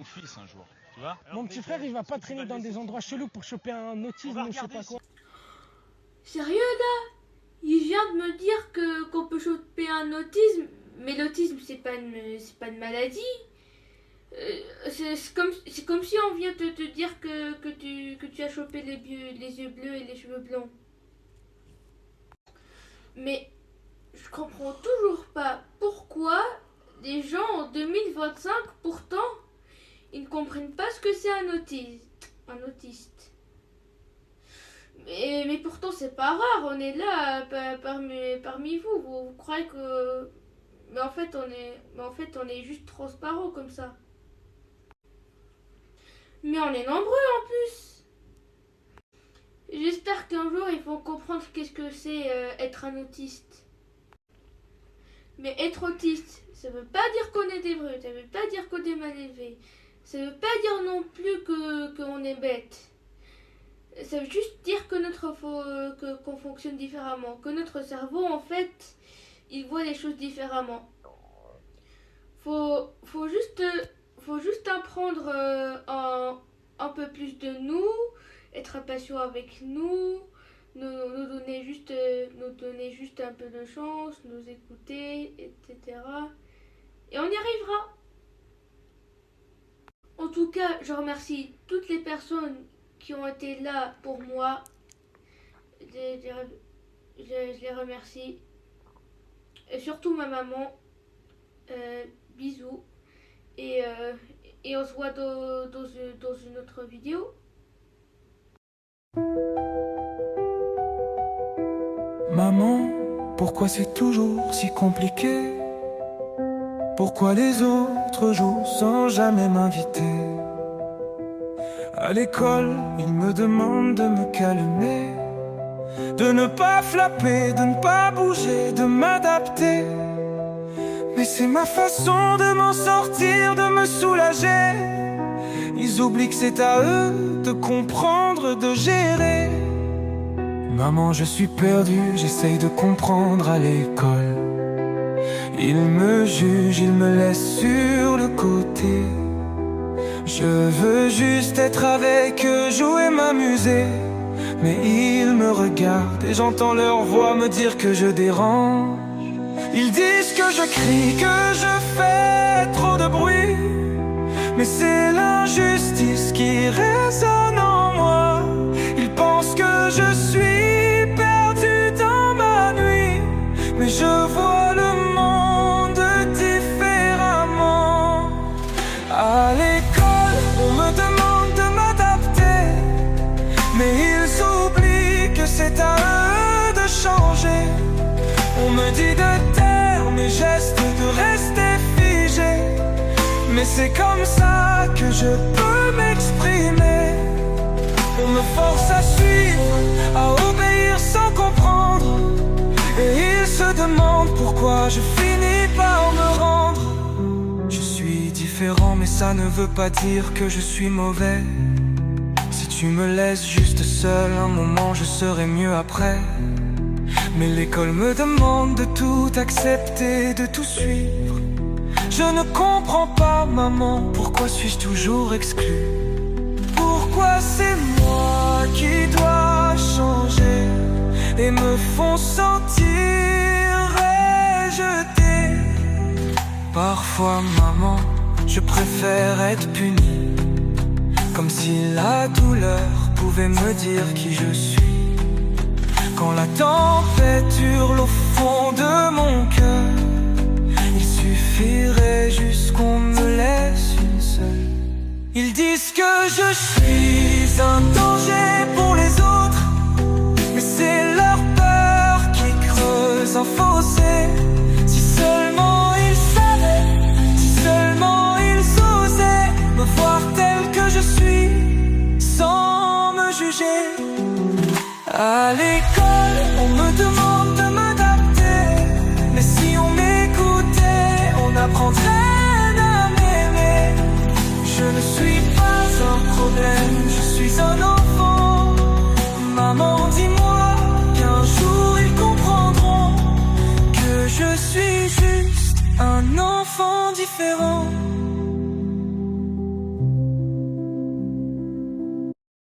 mon fils un jour, tu vois. Mon petit frère, il va pas traîner dans des endroits chelous pour choper un autisme ou je sais pas quoi. Sérieux là? Il vient de me dire qu'on peut choper un autisme, mais l'autisme c'est pas une maladie. C'est comme si on vient de te dire que tu as chopé les yeux bleus et les cheveux blonds. Mais je comprends toujours pas pourquoi des gens en 2025, pourtant, ils ne comprennent pas ce que c'est un autiste. Mais pourtant c'est pas rare, on est là parmi vous. Vous croyez que... Mais en fait on est juste transparent comme ça. Mais on est nombreux en plus. J'espère qu'un jour ils vont comprendre qu'est-ce que c'est être un autiste. Mais être autiste, ça veut pas dire qu'on est des brutes, ça veut pas dire qu'on est mal élevé. Ça veut pas dire non plus qu'on est bête. Ça veut juste dire que qu'on fonctionne différemment, que notre cerveau en fait, il voit les choses différemment. Faut juste apprendre un peu plus de nous, être patient avec nous donner juste un peu de chance, nous écouter, etc. Et on y arrivera. En tout cas, je remercie toutes les personnes qui ont été là pour moi. Je les remercie. Et surtout ma maman. Bisous. Et on se voit dans une autre vidéo. Maman, pourquoi c'est toujours si compliqué? Pourquoi les autres jouent sans jamais m'inviter? À l'école, ils me demandent de me calmer, de ne pas flapper, de ne pas bouger, de m'adapter. Mais c'est ma façon de m'en sortir, de me soulager. Ils oublient que c'est à eux de comprendre, de gérer. Maman, je suis perdu, j'essaye de comprendre à l'école. Ils me jugent, ils me laissent sur le côté. Je veux juste être avec eux, jouer, m'amuser. Mais ils me regardent et j'entends leur voix me dire que je dérange. Ils disent que je crie, que je fais trop de bruit. Mais c'est l'injustice qui résonne en moi. Ils pensent que je suis perdu dans ma nuit. Mais je vois le monde différemment. À l'école, on me demande de m'adapter. Mais ils oublient que c'est à eux de changer. On me dit de taire mes gestes, de rester figé. Mais c'est comme ça que je peux m'exprimer. On me force à suivre, à obéir sans comprendre. Et ils se demandent pourquoi je finis par me rendre. Je suis différent mais ça ne veut pas dire que je suis mauvais. Si tu me laisses juste seul un moment, je serai mieux après. Mais l'école me demande de tout accepter, de tout suivre. Je ne comprends pas, maman, pourquoi suis-je toujours exclu? Pourquoi c'est moi qui dois changer et me font sentir rejeté? Parfois, maman, je préfère être puni, comme si la douleur pouvait me dire qui je suis. Quand la tempête hurle au fond de mon cœur, il suffirait juste qu'on me laisse une seule. Ils disent que je suis un danger pour les autres, mais c'est leur peur qui creuse un fossé. Si seulement ils savaient, si seulement ils osaient me voir tel que je suis, sans me juger. À l'école, on me demande de m'adapter. Mais si on m'écoutait, on apprendrait à m'aimer. Je ne suis pas un problème, je suis un enfant. Maman, dis-moi qu'un jour ils comprendront que je suis juste un enfant différent.